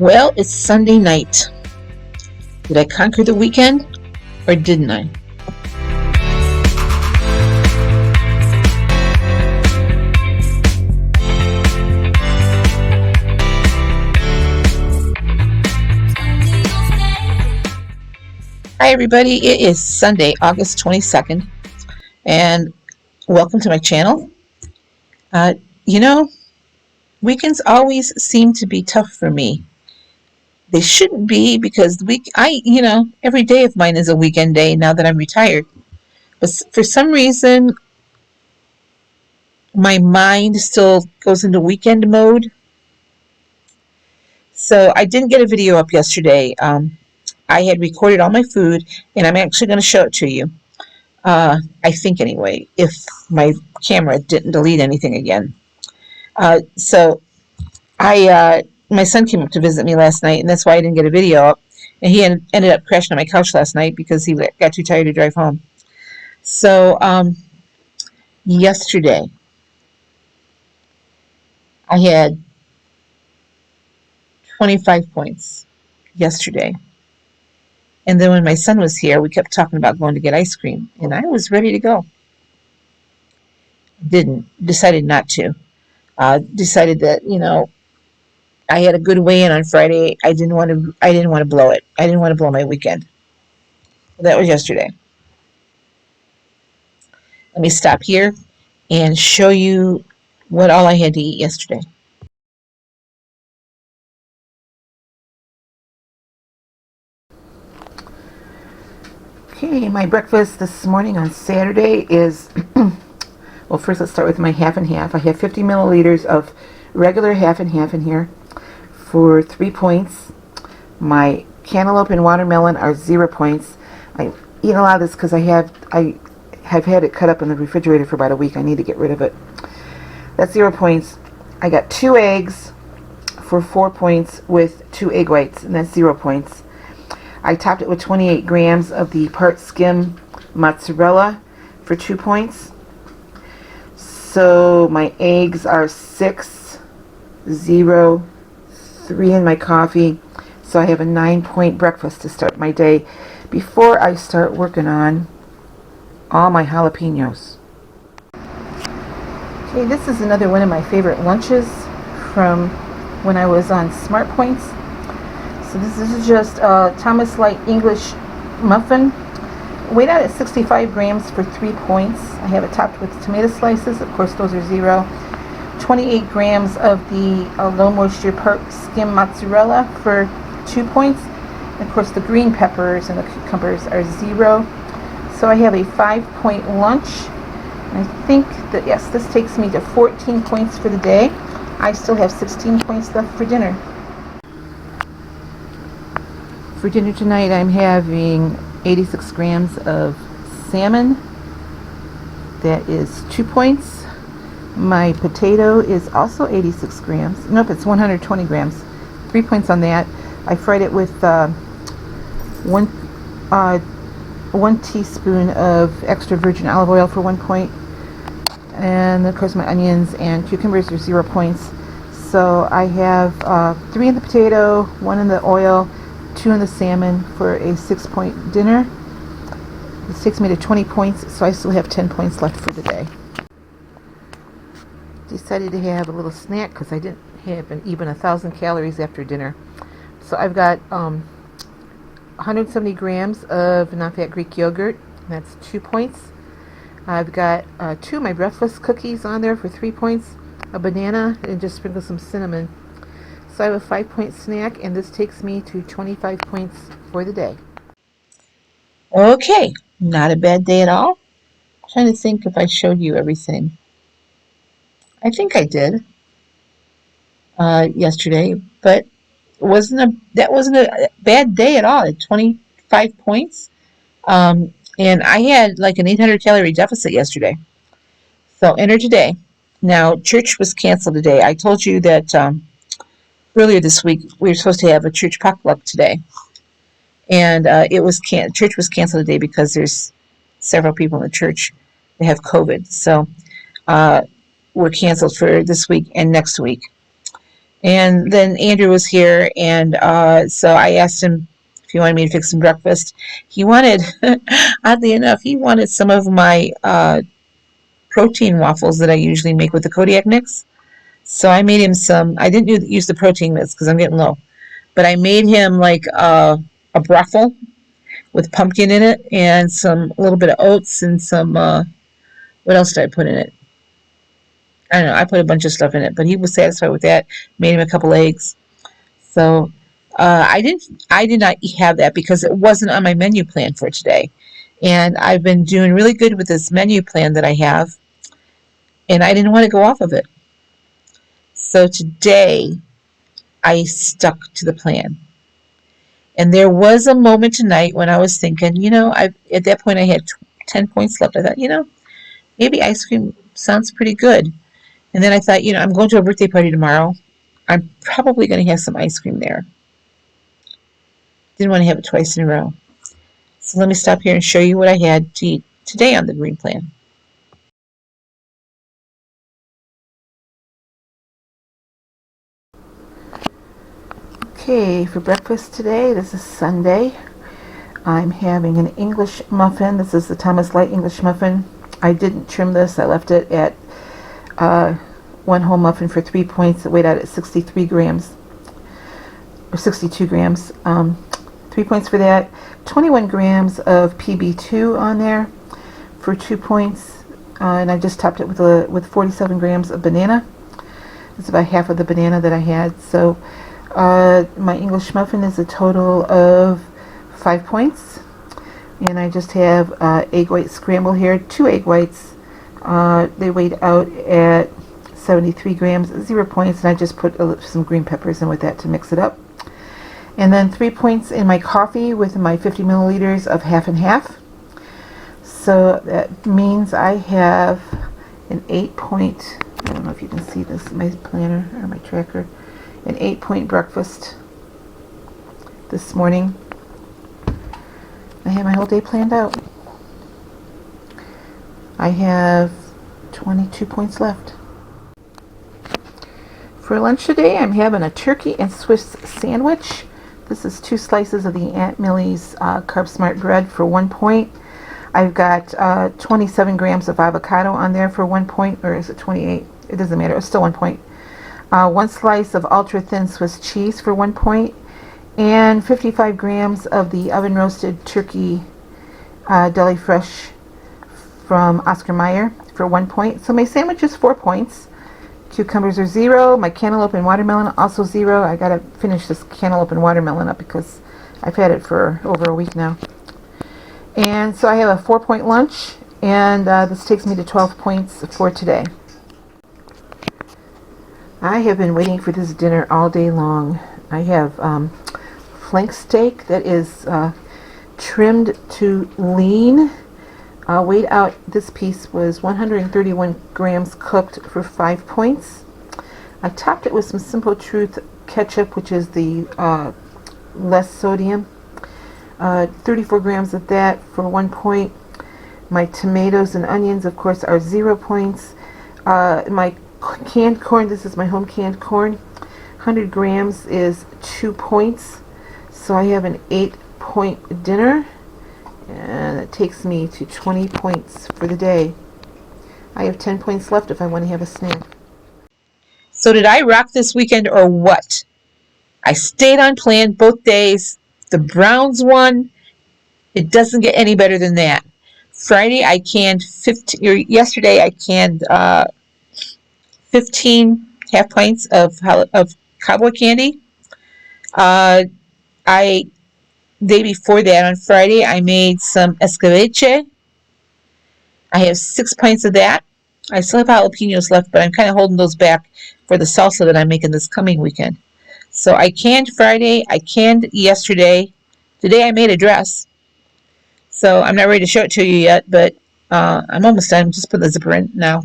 Well, it's Sunday night. Did I conquer the weekend or didn't I? Hi everybody, it is Sunday, August 22nd, and welcome to my channel. Weekends always seem to be tough for me. They shouldn't be, because every day of mine is a weekend day now that I'm retired. But for some reason, my mind still goes into weekend mode. So I didn't get a video up yesterday. I had recorded all my food, and I'm actually going to show it to you. I think anyway, if my camera didn't delete anything again. My son came up to visit me last night, and that's why I didn't get a video up. And he ended up crashing on my couch last night because he got too tired to drive home. So yesterday, I had 25 points yesterday. And then when my son was here, we kept talking about going to get ice cream, and I was ready to go. Decided not to. Decided that, I had a good weigh-in on Friday. I didn't want to blow it. I didn't want to blow my weekend. That was yesterday. Let me stop here and show you what all I had to eat yesterday. Okay, my breakfast this morning on Saturday is, well, first let's start with my half and half. I have 50 milliliters of regular half and half in here for 3 points. My cantaloupe and watermelon are 0 points. I eat a lot of this because I have had it cut up in the refrigerator for about a week. I need to get rid of it. That's 0 points. I got 2 eggs for 4 points with 2 egg whites, and that's 0 points. I topped it with 28 grams of the part skim mozzarella for 2 points. So my eggs are 6, 0, 3 in my coffee. So I have a 9-point breakfast to start my day before I start working on all my jalapenos. Okay, this is another one of my favorite lunches from when I was on Smart Points. So this is just a Thomas Light English muffin. Weighed out at 65 grams for 3 points. I have it topped with tomato slices. Of course, those are 0. 28 grams of the low moisture part skim mozzarella for 2 points. And of course, the green peppers and the cucumbers are 0. So I have a 5-point lunch. And I think that, yes, this takes me to 14 points for the day. I still have 16 points left for dinner. For dinner tonight, I'm having 86 grams of salmon. That is 2 points. My potato is also 86 grams. Nope, it's 120 grams. 3 points on that. I fried it with 1 teaspoon of extra virgin olive oil for 1 point. And of course my onions and cucumbers are 0 points. So I have 3 in the potato, 1 in the oil, 2 in the salmon for a 6-point dinner. This takes me to 20 points, so I still have 10 points left for the day. Decided to have a little snack because I didn't have even 1,000 calories after dinner. So I've got 170 grams of non-fat Greek yogurt. That's 2 points. I've got 2 of my breakfast cookies on there for 3 points. A banana, and just sprinkle some cinnamon. So I have a 5-point snack, and this takes me to 25 points for the day. Okay, not a bad day at all. I'm trying to think if I showed you everything. I think I did yesterday, but that wasn't a bad day at all. At 25 points, and I had like an 800 calorie deficit yesterday. So enter today. Now church was canceled today. I told you that earlier this week we were supposed to have a church potluck today, and church was canceled today because there's several people in the church that have COVID. So we're canceled for this week and next week. And then Andrew was here, and so I asked him if he wanted me to fix some breakfast. He wanted, oddly enough, he wanted some of my protein waffles that I usually make with the Kodiak mix. So I made him some. I didn't use the protein mix because I'm getting low, but I made him like a brothel with pumpkin in it and a little bit of oats and some. What else did I put in it? I don't know. I put a bunch of stuff in it, but he was satisfied with that. Made him a couple eggs. So I did not have that because it wasn't on my menu plan for today, and I've been doing really good with this menu plan that I have, and I didn't want to go off of it. So today I stuck to the plan. And there was a moment tonight when I was thinking, at that point I had 10 points left. I thought, maybe ice cream sounds pretty good. And then I thought, I'm going to a birthday party tomorrow. I'm probably going to have some ice cream there. Didn't want to have it twice in a row. So let me stop here and show you what I had to eat today on the green plan. Okay, for breakfast today, this is Sunday. I'm having an English muffin. This is the Thomas Light English muffin. I didn't trim this. I left it at one whole muffin for 3 points. It weighed out at 63 grams, or 62 grams. 3 points for that. 21 grams of PB2 on there for 2 points. And I just topped it with 47 grams of banana. It's about half of the banana that I had. So my English muffin is a total of 5 points. And I just have egg white scramble here, 2 egg whites. They weighed out at 73 grams, 0 points, and I just put some green peppers in with that to mix it up. And then 3 points in my coffee with my 50 milliliters of half and half. So that means I have an 8-point, I don't know if you can see this, my planner or my tracker, an 8-point breakfast this morning. I have my whole day planned out. I have 22 points left. For lunch today, I'm having a turkey and Swiss sandwich. This is 2 slices of the Aunt Millie's Carb Smart bread for 1 point. I've got 27 grams of avocado on there for 1 point, or is it 28? It doesn't matter. It's still 1 point. 1 slice of ultra thin Swiss cheese for 1 point. And 55 grams of the oven roasted turkey deli fresh from Oscar Mayer for 1 point. So my sandwich is 4 points. Cucumbers are 0. My cantaloupe and watermelon also 0. I gotta finish this cantaloupe and watermelon up because I've had it for over a week now. And so I have a 4-point lunch, and this takes me to 12 points for today. I have been waiting for this dinner all day long. I have flank steak that is trimmed to lean. Weighed out, this piece was 131 grams cooked for 5 points. I topped it with some Simple Truth ketchup, which is the less sodium. 34 grams of that for 1 point. My tomatoes and onions, of course, are 0 points. My canned corn, this is my home canned corn, 100 grams is 2 points. So I have an 8-point dinner, and it takes me to 20 points for the day. I have 10 points left if I want to have a snack. So did I rock this weekend or what? I stayed on plan both days. The Browns won. It doesn't get any better than that. Friday I canned 15, or yesterday I canned 15 half pints of cowboy candy. Day before that, on Friday, I made some escabeche. I have 6 pints of that. I still have jalapenos left, but I'm kind of holding those back for the salsa that I'm making this coming weekend. So I canned Friday. I canned yesterday. Today I made a dress. So I'm not ready to show it to you yet, but I'm almost done. I'm just putting the zipper in now.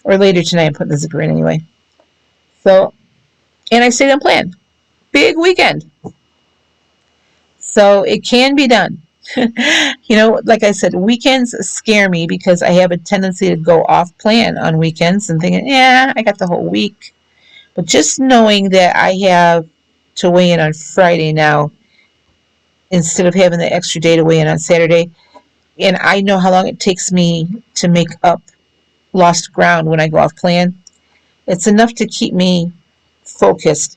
Or later tonight, I'm putting the zipper in anyway. So, and I stayed on plan. Big weekend. So it can be done. Like I said, weekends scare me because I have a tendency to go off plan on weekends and thinking, yeah, I got the whole week. But just knowing that I have to weigh in on Friday now instead of having the extra day to weigh in on Saturday, and I know how long it takes me to make up lost ground when I go off plan, it's enough to keep me focused.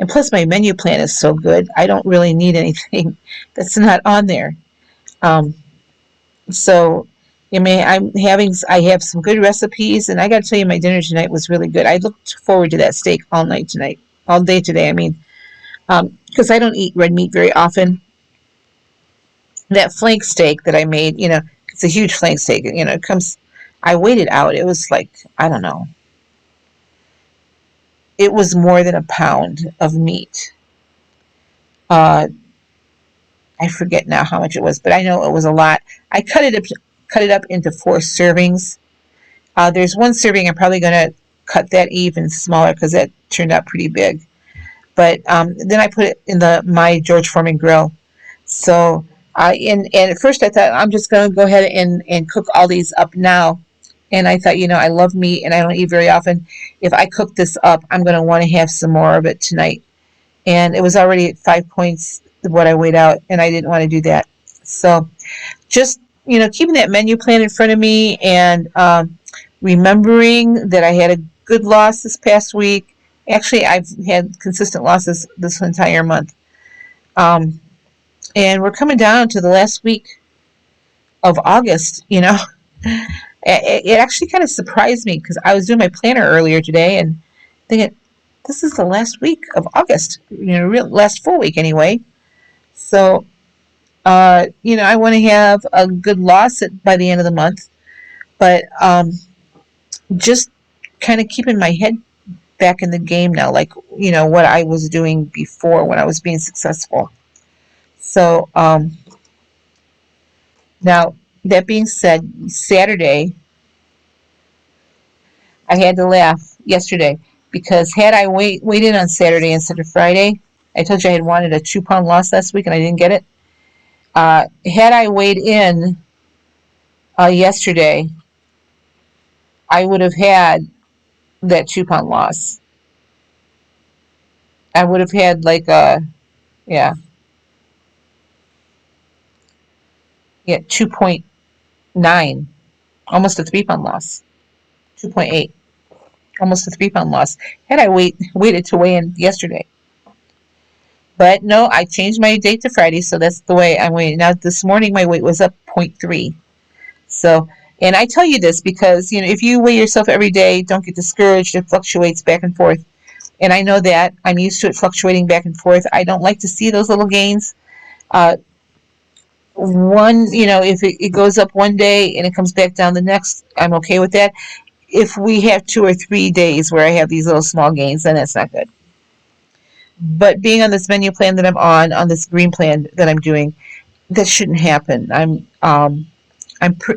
And plus, my menu plan is so good, I don't really need anything that's not on there. Um, so, I have some good recipes, and I got to tell you, my dinner tonight was really good. I looked forward to that steak all night tonight, all day today. Because I don't eat red meat very often. That flank steak that I made, it's a huge flank steak. It comes. I weighed it out. It was like, I don't know. It was more than a pound of meat. Uh, I forget now how much it was, but I know it was a lot. I cut it up into 4 servings. There's one serving. I'm probably going to cut that even smaller because that turned out pretty big. But then I put it in my George Foreman grill. So, and at first I thought I'm just going to go ahead and cook all these up now. And I thought, I love meat and I don't eat very often. If I cook this up, I'm going to want to have some more of it tonight. And it was already at 5 points what I weighed out, and I didn't want to do that. So, just keeping that menu plan in front of me and remembering that I had a good loss this past week. Actually, I've had consistent losses this entire month. And we're coming down to the last week of August. It actually kind of surprised me because I was doing my planner earlier today and thinking, this is the last week of August, last full week anyway. So, I want to have a good loss by the end of the month, but just kind of keeping my head back in the game now, like, what I was doing before when I was being successful. So, now, that being said, Saturday, I had to laugh yesterday because had I waited on Saturday instead of Friday, I told you I had wanted a 2-pound loss last week and I didn't get it. Had I weighed in yesterday, I would have had that 2-pound loss. I would have had like yeah, 2.9, almost a 3-pound loss. 2.8, almost a 3-pound loss. Had I waited to weigh in yesterday. But no, I changed my date to Friday, so that's the way I'm weighing. Now, this morning, my weight was up 0.3. So, and I tell you this because, if you weigh yourself every day, don't get discouraged. It fluctuates back and forth. And I know that. I'm used to it fluctuating back and forth. I don't like to see those little gains. If it goes up one day and it comes back down the next, I'm okay with that. If we have 2 or 3 days where I have these little small gains, then that's not good. But being on this menu plan that I'm on this green plan that I'm doing, that shouldn't happen. I'm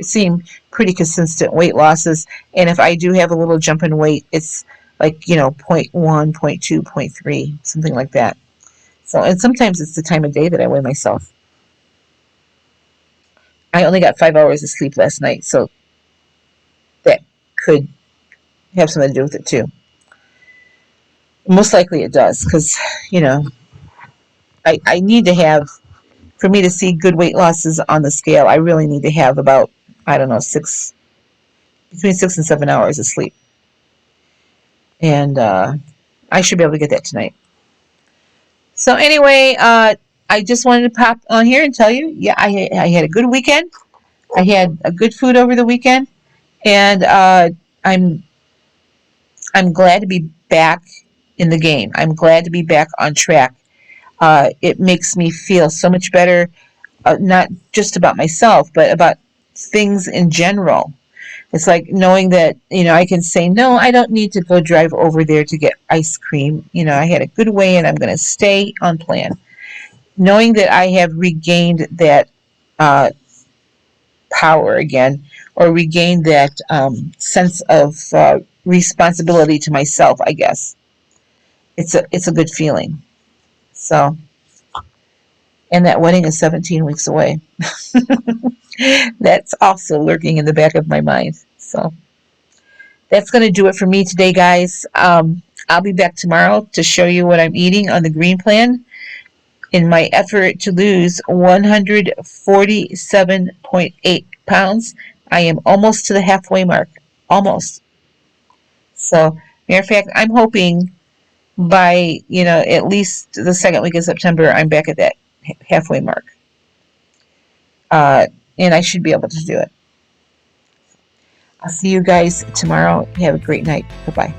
seeing pretty consistent weight losses, and if I do have a little jump in weight, it's like 0.1, 0.2, 0.3, something like that. So, and sometimes it's the time of day that I weigh myself. I only got 5 hours of sleep last night, so that could have something to do with it too. Most likely it does, because I need to have, for me to see good weight losses on the scale, I really need to have about, I don't know, between 6 and 7 hours of sleep. And I should be able to get that tonight. So anyway, I just wanted to pop on here and tell you, I had a good weekend. I had a good food over the weekend, and I'm glad to be back in the game. I'm glad to be back on track. It makes me feel so much better, not just about myself, but about things in general. It's like knowing that, I can say, no, I don't need to go drive over there to get ice cream. I had a good weigh and I'm going to stay on plan. Knowing that I have regained that power again, or regained that sense of responsibility to myself, I guess. It's a good feeling. So, and that wedding is 17 weeks away. That's also lurking in the back of my mind. So that's going to do it for me today, guys. I'll be back tomorrow to show you what I'm eating on the green plan in my effort to lose 147.8 pounds. I am almost to the halfway mark. Almost. So, matter of fact, I'm hoping by, at least the second week of September, I'm back at that halfway mark. And I should be able to do it. I'll see you guys tomorrow. Have a great night. Bye bye.